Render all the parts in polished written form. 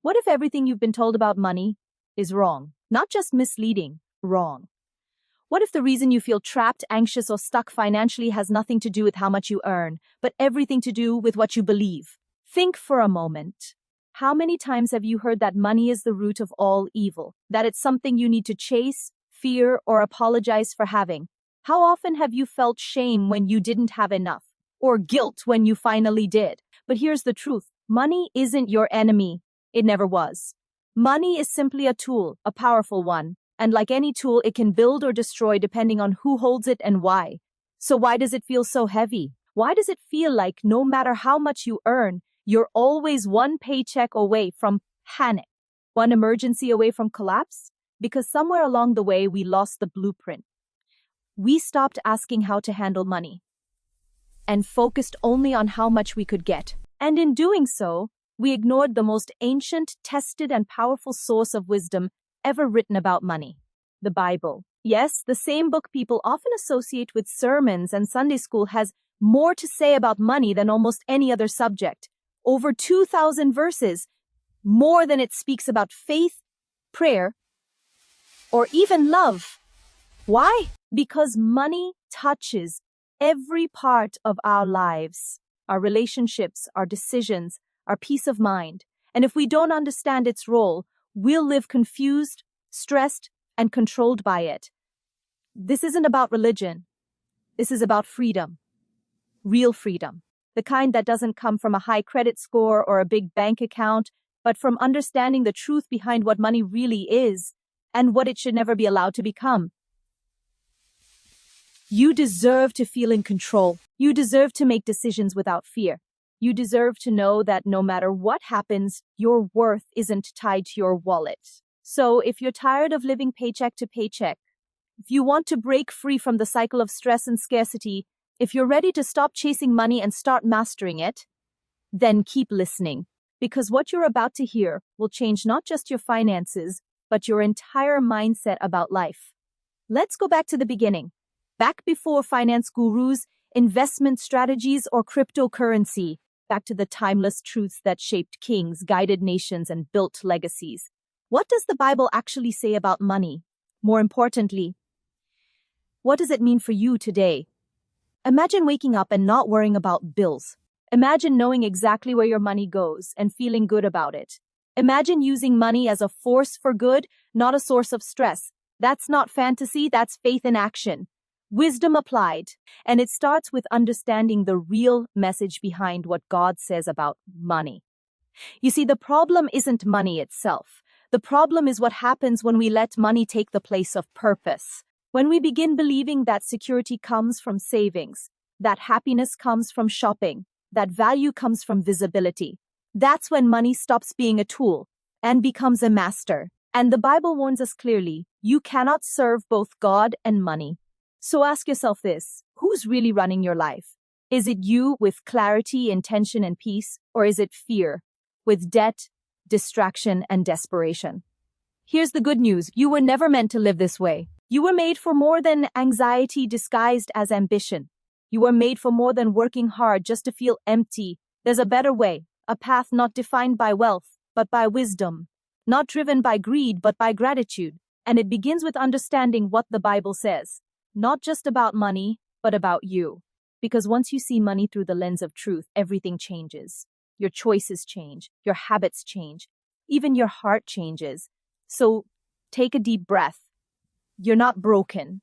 What if everything you've been told about money is wrong? Not just misleading, wrong. What if the reason you feel trapped, anxious, or stuck financially has nothing to do with how much you earn, but everything to do with what you believe? Think for a moment. How many times have you heard that money is the root of all evil? That it's something you need to chase, fear, or apologize for having? How often have you felt shame when you didn't have enough? Or guilt when you finally did? But here's the truth. Money isn't your enemy. It never was. Money is simply a tool, a powerful one. And like any tool, it can build or destroy depending on who holds it and why. So why does it feel so heavy? Why does it feel like no matter how much you earn, you're always one paycheck away from panic, one emergency away from collapse? Because somewhere along the way, we lost the blueprint. We stopped asking how to handle money and focused only on how much we could get. And in doing so, we ignored the most ancient, tested, and powerful source of wisdom ever written about money, the Bible. Yes, the same book people often associate with sermons and Sunday school has more to say about money than almost any other subject. Over 2,000 verses, more than it speaks about faith, prayer, or even love. Why? Because money touches every part of our lives, our relationships, our decisions, our peace of mind. And if we don't understand its role, we'll live confused, stressed, and controlled by it. This isn't about religion. This is about freedom. Real freedom. The kind that doesn't come from a high credit score or a big bank account, but from understanding the truth behind what money really is and what it should never be allowed to become. You deserve to feel in control. You deserve to make decisions without fear. You deserve to know that no matter what happens, your worth isn't tied to your wallet. So if you're tired of living paycheck to paycheck, if you want to break free from the cycle of stress and scarcity, if you're ready to stop chasing money and start mastering it, then keep listening. Because what you're about to hear will change not just your finances, but your entire mindset about life. Let's go back to the beginning. Back before finance gurus, investment strategies, or cryptocurrency. Back to the timeless truths that shaped kings, guided nations, and built legacies. What does the Bible actually say about money? More importantly, what does it mean for you today? Imagine waking up and not worrying about bills. Imagine knowing exactly where your money goes and feeling good about it. Imagine using money as a force for good, not a source of stress. That's not fantasy, that's faith in action. Wisdom applied, and it starts with understanding the real message behind what God says about money. You see, the problem isn't money itself. The problem is what happens when we let money take the place of purpose. When we begin believing that security comes from savings, that happiness comes from shopping, that value comes from visibility. That's when money stops being a tool and becomes a master. And the Bible warns us clearly, you cannot serve both God and money. So ask yourself this, who's really running your life? Is it you with clarity, intention, and peace? Or is it fear with debt, distraction, and desperation? Here's the good news. You were never meant to live this way. You were made for more than anxiety disguised as ambition. You were made for more than working hard just to feel empty. There's a better way, a path not defined by wealth, but by wisdom, not driven by greed, but by gratitude. And it begins with understanding what the Bible says. Not just about money, but about you. Because once you see money through the lens of truth, everything changes. Your choices change, your habits change, even your heart changes. So take a deep breath. You're not broken.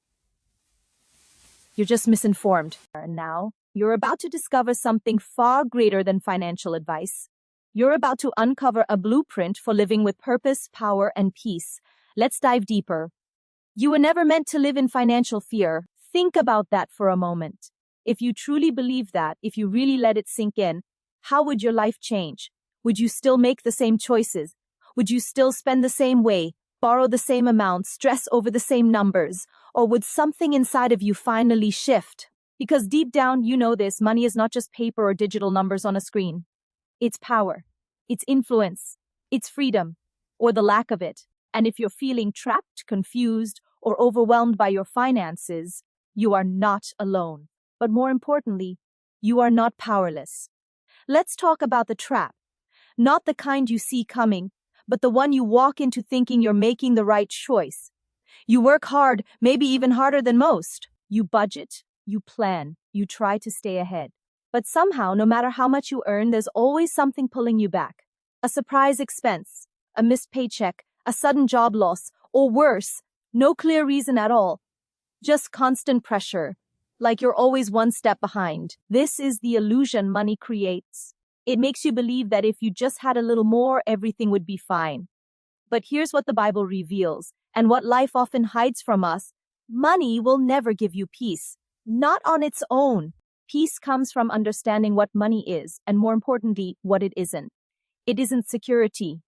You're just misinformed. And now, you're about to discover something far greater than financial advice. You're about to uncover a blueprint for living with purpose, power, and peace. Let's dive deeper. You were never meant to live in financial fear. Think about that for a moment. If you truly believe that, if you really let it sink in, how would your life change? Would you still make the same choices? Would you still spend the same way, borrow the same amount, stress over the same numbers? Or would something inside of you finally shift? Because deep down, you know this, money is not just paper or digital numbers on a screen. It's power, it's influence, it's freedom, or the lack of it. And if you're feeling trapped, confused, or overwhelmed by your finances, you are not alone. But more importantly, you are not powerless. Let's talk about the trap. Not the kind you see coming, but the one you walk into thinking you're making the right choice. You work hard, maybe even harder than most. You budget, you plan, you try to stay ahead. But somehow, no matter how much you earn, there's always something pulling you back. A surprise expense, a missed paycheck, a sudden job loss, or worse, no clear reason at all. Just constant pressure, like you're always one step behind. This is the illusion money creates. It makes you believe that if you just had a little more, everything would be fine. But here's what the Bible reveals, and what life often hides from us. Money will never give you peace, not on its own. Peace comes from understanding what money is, and more importantly, what it isn't. It isn't security.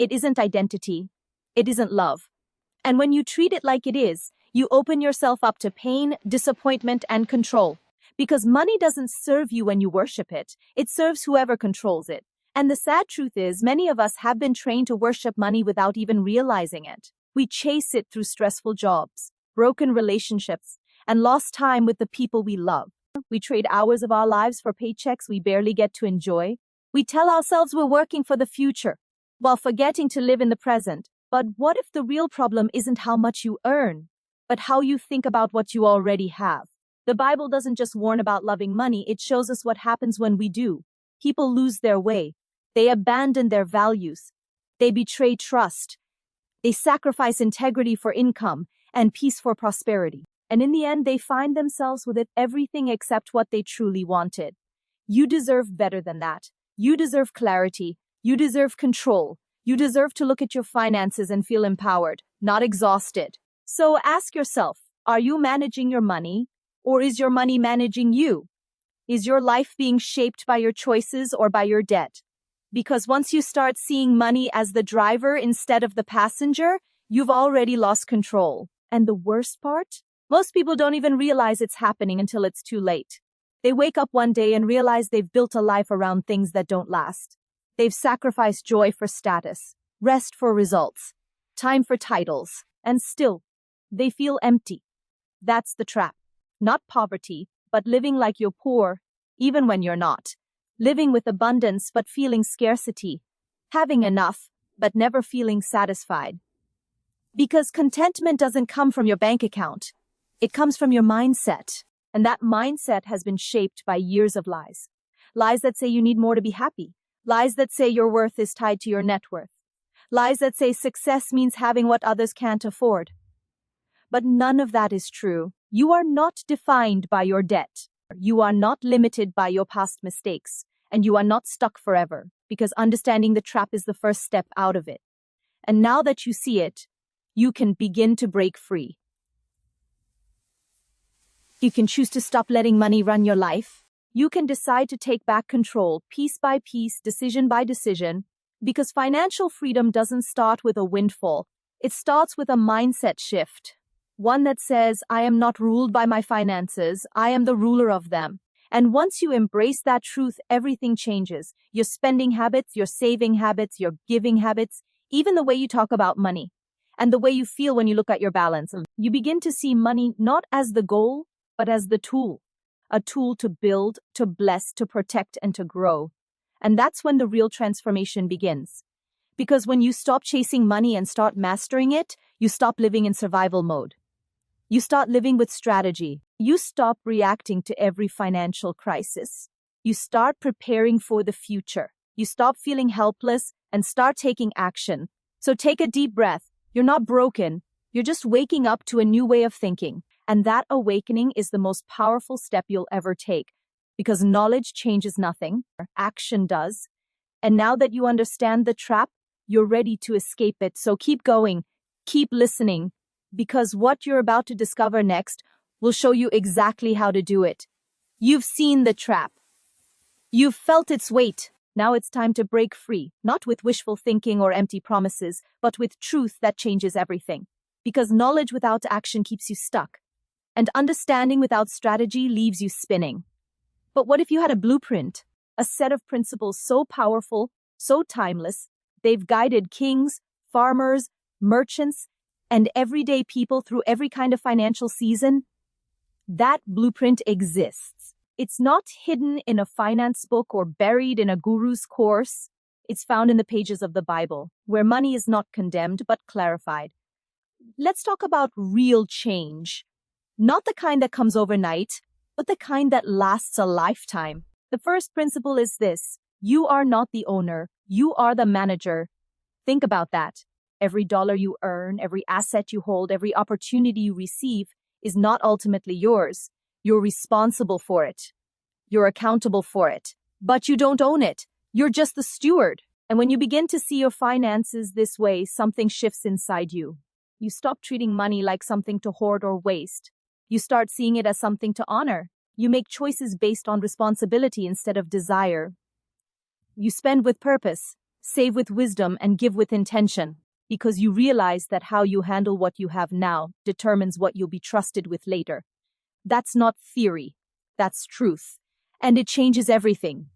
It isn't identity. It isn't love. And when you treat it like it is, you open yourself up to pain, disappointment, and control. Because money doesn't serve you when you worship it. It serves whoever controls it. And the sad truth is, many of us have been trained to worship money without even realizing it. We chase it through stressful jobs, broken relationships, and lost time with the people we love. We trade hours of our lives for paychecks we barely get to enjoy. We tell ourselves we're working for the future, while forgetting to live in the present. But what if the real problem isn't how much you earn, but how you think about what you already have? The Bible doesn't just warn about loving money, it shows us what happens when we do. People lose their way. They abandon their values. They betray trust. They sacrifice integrity for income and peace for prosperity. And in the end, they find themselves with everything except what they truly wanted. You deserve better than that. You deserve clarity. You deserve control. You deserve to look at your finances and feel empowered, not exhausted. So ask yourself, are you managing your money, or is your money managing you? Is your life being shaped by your choices or by your debt? Because once you start seeing money as the driver instead of the passenger, you've already lost control. And the worst part? Most people don't even realize it's happening until it's too late. They wake up one day and realize they've built a life around things that don't last. They've sacrificed joy for status, rest for results, time for titles, and still, they feel empty. That's the trap. Not poverty, but living like you're poor, even when you're not. Living with abundance, but feeling scarcity. Having enough, but never feeling satisfied. Because contentment doesn't come from your bank account. It comes from your mindset. And that mindset has been shaped by years of lies. Lies that say you need more to be happy. Lies that say your worth is tied to your net worth. Lies that say success means having what others can't afford. But none of that is true. You are not defined by your debt. You are not limited by your past mistakes. And you are not stuck forever, because understanding the trap is the first step out of it. And now that you see it, you can begin to break free. You can choose to stop letting money run your life. You can decide to take back control, piece by piece, decision by decision, because financial freedom doesn't start with a windfall. It starts with a mindset shift. One that says, I am not ruled by my finances, I am the ruler of them. And once you embrace that truth, everything changes. Your spending habits, your saving habits, your giving habits, even the way you talk about money, and the way you feel when you look at your balance. You begin to see money not as the goal, but as the tool. A tool to build, to bless, to protect, and to grow. And that's when the real transformation begins. Because when you stop chasing money and start mastering it, you stop living in survival mode. You start living with strategy. You stop reacting to every financial crisis. You start preparing for the future. You stop feeling helpless and start taking action. So take a deep breath. You're not broken. You're just waking up to a new way of thinking. And that awakening is the most powerful step you'll ever take. Because knowledge changes nothing. Action does. And now that you understand the trap, you're ready to escape it. So keep going. Keep listening. Because what you're about to discover next will show you exactly how to do it. You've seen the trap. You've felt its weight. Now it's time to break free, not with wishful thinking or empty promises, but with truth that changes everything. Because knowledge without action keeps you stuck, and understanding without strategy leaves you spinning. But what if you had a blueprint, a set of principles so powerful, so timeless, they've guided kings, farmers, merchants, and everyday people through every kind of financial season? That blueprint exists. It's not hidden in a finance book or buried in a guru's course. It's found in the pages of the Bible, where money is not condemned but clarified. Let's talk about real change. Not the kind that comes overnight, but the kind that lasts a lifetime. The first principle is this: you are not the owner, you are the manager. Think about that. Every dollar you earn, every asset you hold, every opportunity you receive is not ultimately yours. You're responsible for it. You're accountable for it. But you don't own it. You're just the steward. And when you begin to see your finances this way, something shifts inside you. You stop treating money like something to hoard or waste. You start seeing it as something to honor. You make choices based on responsibility instead of desire. You spend with purpose, save with wisdom, and give with intention, because you realize that how you handle what you have now determines what you'll be trusted with later. That's not theory. That's truth. And it changes everything.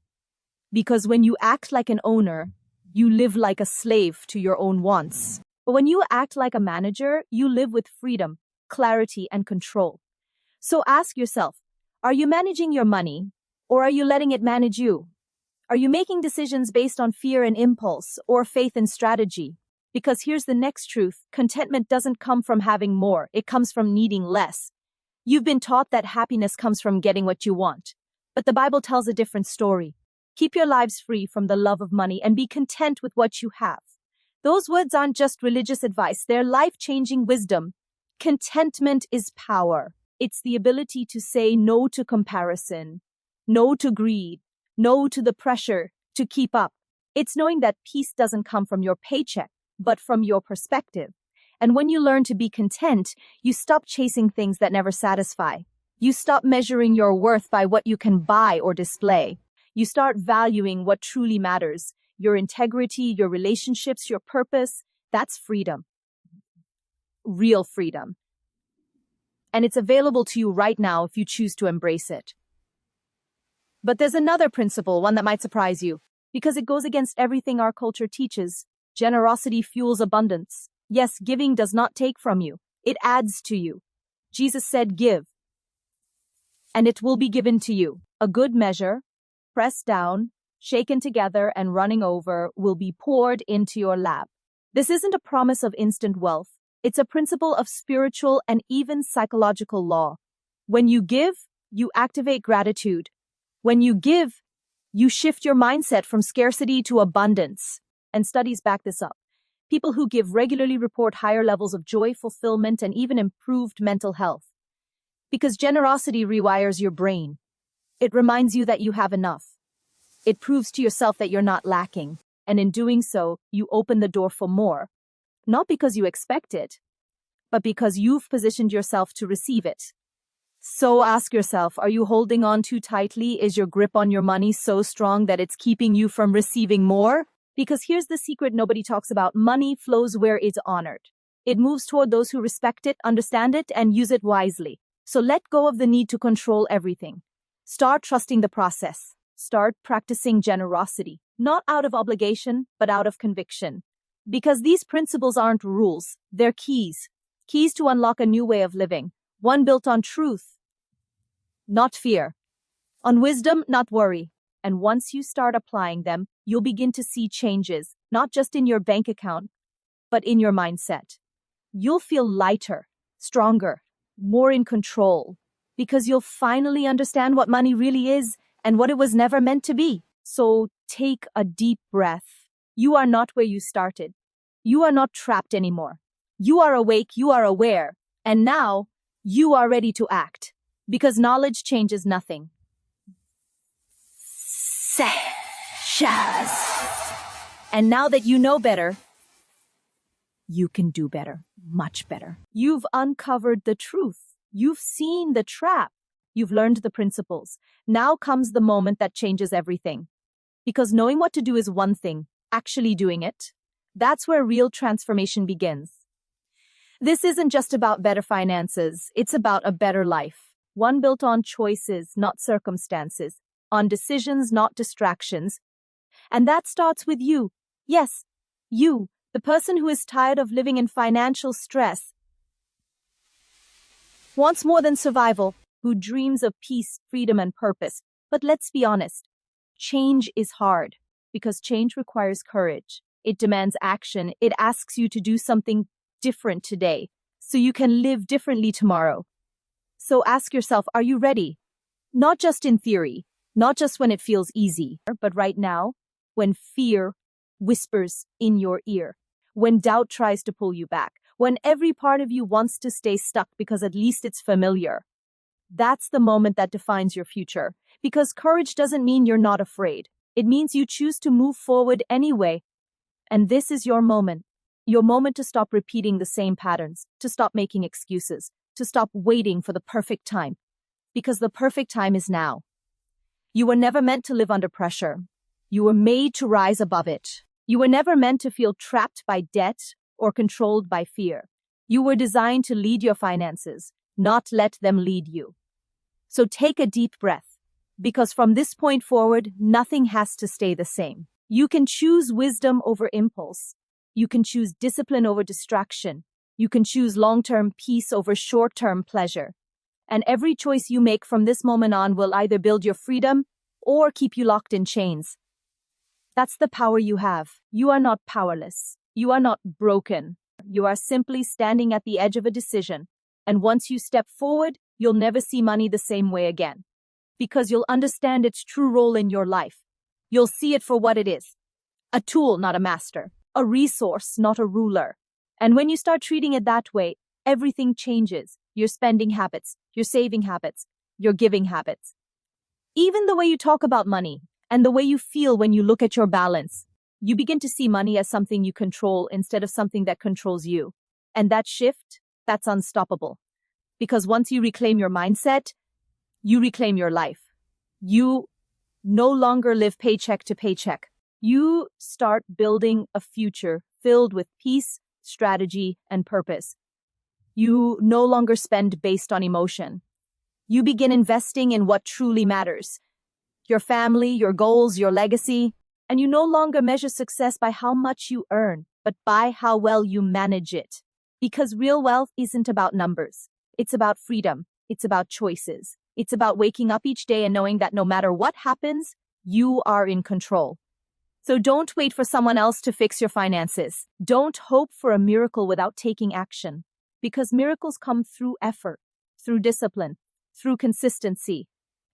Because when you act like an owner, you live like a slave to your own wants. But when you act like a manager, you live with freedom, clarity, and control. So ask yourself, are you managing your money, or are you letting it manage you? Are you making decisions based on fear and impulse, or faith and strategy? Because here's the next truth: contentment doesn't come from having more, it comes from needing less. You've been taught that happiness comes from getting what you want. But the Bible tells a different story. Keep your lives free from the love of money and be content with what you have. Those words aren't just religious advice, they're life-changing wisdom. Contentment is power. It's the ability to say no to comparison, no to greed, no to the pressure to keep up. It's knowing that peace doesn't come from your paycheck, but from your perspective. And when you learn to be content, you stop chasing things that never satisfy. You stop measuring your worth by what you can buy or display. You start valuing what truly matters: your integrity, your relationships, your purpose. That's freedom. Real freedom. And it's available to you right now if you choose to embrace it. But there's another principle, one that might surprise you, because it goes against everything our culture teaches. Generosity fuels abundance. Yes, giving does not take from you. It adds to you. Jesus said, "Give, and it will be given to you. A good measure, pressed down, shaken together, and running over, will be poured into your lap." This isn't a promise of instant wealth. It's a principle of spiritual and even psychological law. When you give, you activate gratitude. When you give, you shift your mindset from scarcity to abundance. And studies back this up. People who give regularly report higher levels of joy, fulfillment, and even improved mental health. Because generosity rewires your brain. It reminds you that you have enough. It proves to yourself that you're not lacking. And in doing so, you open the door for more. Not because you expect it, but because you've positioned yourself to receive it. So ask yourself, are you holding on too tightly? Is your grip on your money so strong that it's keeping you from receiving more? Because here's the secret nobody talks about: money flows where it's honored. It moves toward those who respect it, understand it, and use it wisely. So let go of the need to control everything. Start trusting the process. Start practicing generosity, not out of obligation, but out of conviction. Because these principles aren't rules, they're keys. Keys to unlock a new way of living. One built on truth, not fear. On wisdom, not worry. And once you start applying them, you'll begin to see changes, not just in your bank account, but in your mindset. You'll feel lighter, stronger, more in control, because you'll finally understand what money really is and what it was never meant to be. So take a deep breath. You are not where you started. You are not trapped anymore. You are awake, you are aware, and now you are ready to act, because knowledge changes nothing. And now that you know better, you can do better, much better. You've uncovered the truth. You've seen the trap. You've learned the principles. Now comes the moment that changes everything. Because knowing what to do is one thing, actually doing it, that's where real transformation begins. This isn't just about better finances, it's about a better life. One built on choices, not circumstances, on decisions, not distractions. And that starts with you. Yes, you, the person who is tired of living in financial stress, wants more than survival, who dreams of peace, freedom, and purpose. But let's be honest, change is hard. because change requires courage. It demands action. It asks you to do something different today so you can live differently tomorrow. So ask yourself, are you ready? Not just in theory, not just when it feels easy, but right now, when fear whispers in your ear, when doubt tries to pull you back, when every part of you wants to stay stuck because at least it's familiar. That's the moment that defines your future. Because courage doesn't mean you're not afraid. It means you choose to move forward anyway. And this is your moment to stop repeating the same patterns, to stop making excuses, to stop waiting for the perfect time. Because the perfect time is now. You were never meant to live under pressure. You were made to rise above it. You were never meant to feel trapped by debt or controlled by fear. You were designed to lead your finances, not let them lead you. So take a deep breath, because from this point forward, nothing has to stay the same. You can choose wisdom over impulse. You can choose discipline over distraction. You can choose long-term peace over short-term pleasure. And every choice you make from this moment on will either build your freedom or keep you locked in chains. That's the power you have. You are not powerless. You are not broken. You are simply standing at the edge of a decision. And once you step forward, you'll never see money the same way again. Because you'll understand its true role in your life. You'll see it for what it is. A tool, not a master. A resource, not a ruler. And when you start treating it that way, everything changes. Your spending habits, your saving habits, your giving habits. Even the way you talk about money and the way you feel when you look at your balance. You begin to see money as something you control instead of something that controls you. And that shift, that's unstoppable. Because once you reclaim your mindset, you reclaim your life. You no longer live paycheck to paycheck. You start building a future filled with peace, strategy, and purpose. You no longer spend based on emotion. You begin investing in what truly matters. Your family, your goals, your legacy. And you no longer measure success by how much you earn, but by how well you manage it. Because real wealth isn't about numbers. It's about freedom. It's about choices. It's about waking up each day and knowing that no matter what happens, you are in control. So don't wait for someone else to fix your finances. Don't hope for a miracle without taking action. Because miracles come through effort, through discipline, through consistency.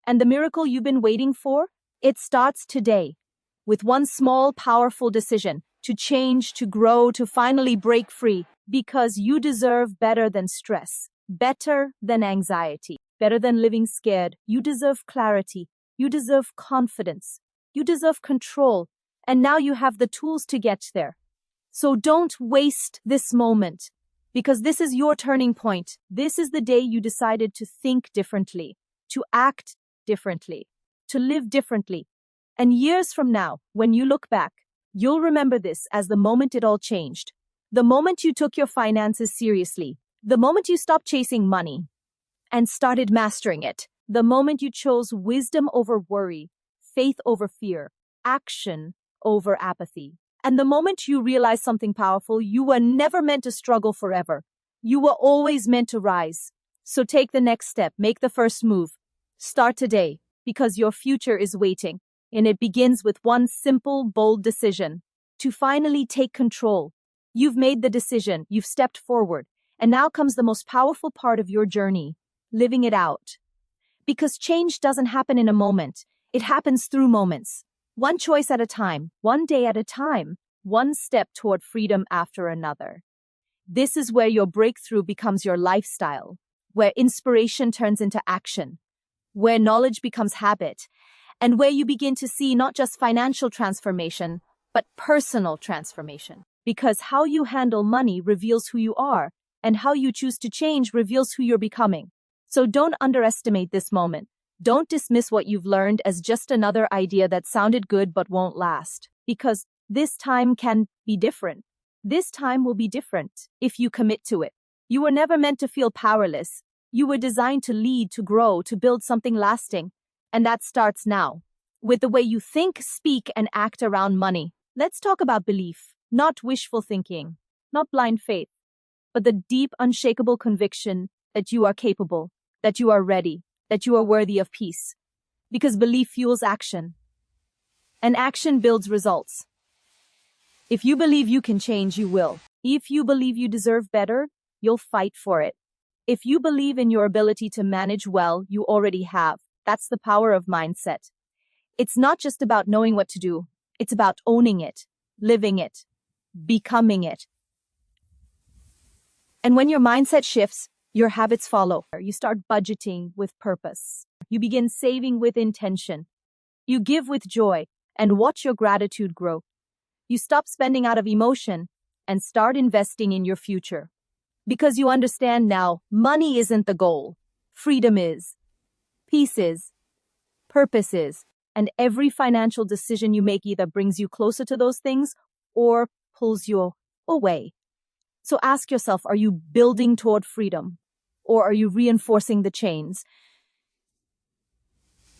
And the miracle you've been waiting for, it starts today. With one small, powerful decision to change, to grow, to finally break free. Because you deserve better than stress, better than anxiety, better than living scared. You deserve clarity. You deserve confidence. You deserve control. And now you have the tools to get there. So don't waste this moment. Because this is your turning point. This is the day you decided to think differently, to act differently, to live differently. And years from now, when you look back, you'll remember this as the moment it all changed. The moment you took your finances seriously. The moment you stopped chasing money and started mastering it. The moment you chose wisdom over worry, faith over fear, action over apathy. And the moment you realize something powerful, you were never meant to struggle forever. You were always meant to rise. So take the next step, make the first move. Start today, because your future is waiting. And it begins with one simple, bold decision. To finally take control. You've made the decision, you've stepped forward. And now comes the most powerful part of your journey, living it out. Because change doesn't happen in a moment. It happens through moments. One choice at a time, one day at a time, one step toward freedom after another. This is where your breakthrough becomes your lifestyle, where inspiration turns into action, where knowledge becomes habit, and where you begin to see not just financial transformation, but personal transformation. Because how you handle money reveals who you are, and how you choose to change reveals who you're becoming. So don't underestimate this moment. Don't dismiss what you've learned as just another idea that sounded good but won't last. Because this time can be different. This time will be different if you commit to it. You were never meant to feel powerless. You were designed to lead, to grow, to build something lasting. And that starts now, with the way you think, speak, and act around money. Let's talk about belief, not wishful thinking, not blind faith, but the deep, unshakable conviction that you are capable, that you are ready, that you are worthy of peace. Because belief fuels action. And action builds results. If you believe you can change, you will. If you believe you deserve better, you'll fight for it. If you believe in your ability to manage well, you already have. That's the power of mindset. It's not just about knowing what to do. It's about owning it, living it, becoming it. And when your mindset shifts, your habits follow. You start budgeting with purpose. You begin saving with intention. You give with joy and watch your gratitude grow. You stop spending out of emotion and start investing in your future. Because you understand now, money isn't the goal. Freedom is. Peace is. Purpose is. And every financial decision you make either brings you closer to those things or pulls you away. So ask yourself, are you building toward freedom? Or are you reinforcing the chains?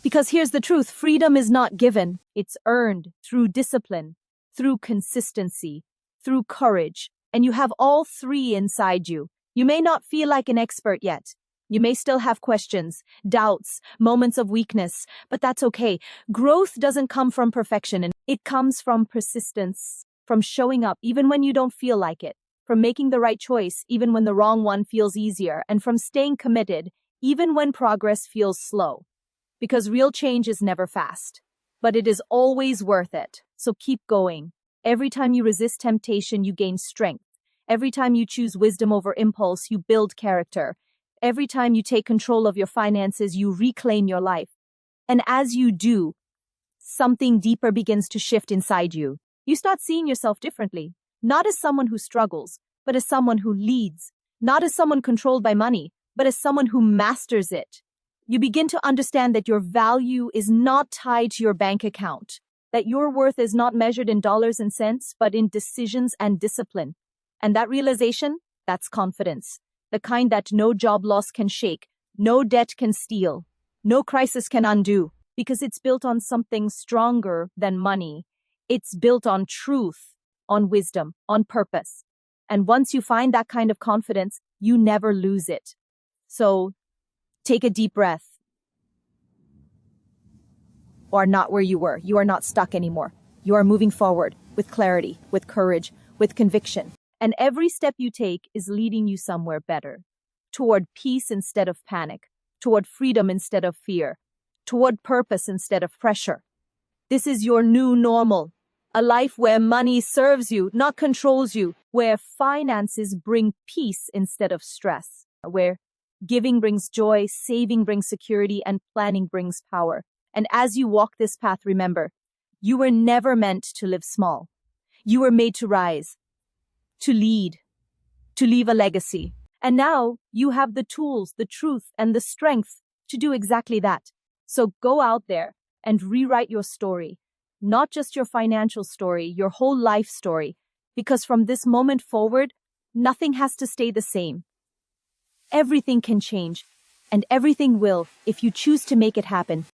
Because here's the truth, freedom is not given. It's earned through discipline, through consistency, through courage. And you have all three inside you. You may not feel like an expert yet. You may still have questions, doubts, moments of weakness, but that's okay. Growth doesn't come from perfection, and it comes from persistence, from showing up even when you don't feel like it, from making the right choice even when the wrong one feels easier, and from staying committed even when progress feels slow. Because real change is never fast, but it is always worth it. So keep going. Every time you resist temptation, you gain strength. Every time you choose wisdom over impulse, you build character. Every time you take control of your finances, you reclaim your life. And as you do, something deeper begins to shift inside you. You start seeing yourself differently, not as someone who struggles, but as someone who leads, not as someone controlled by money, but as someone who masters it. You begin to understand that your value is not tied to your bank account, that your worth is not measured in dollars and cents, but in decisions and discipline. And that realization, that's confidence. The kind that no job loss can shake, no debt can steal, no crisis can undo, because it's built on something stronger than money. It's built on truth, on wisdom, on purpose. And once you find that kind of confidence, you never lose it. So take a deep breath. You are not where you were. You are not stuck anymore. You are moving forward with clarity, with courage, with conviction. And every step you take is leading you somewhere better, toward peace instead of panic, toward freedom instead of fear, toward purpose instead of pressure. This is your new normal, a life where money serves you, not controls you, where finances bring peace instead of stress, where giving brings joy, saving brings security, and planning brings power. And as you walk this path, remember, you were never meant to live small. You were made to rise, to lead, to leave a legacy. And now you have the tools, the truth, and the strength to do exactly that. So go out there and rewrite your story, not just your financial story, your whole life story, because from this moment forward, nothing has to stay the same. Everything can change, and everything will if you choose to make it happen.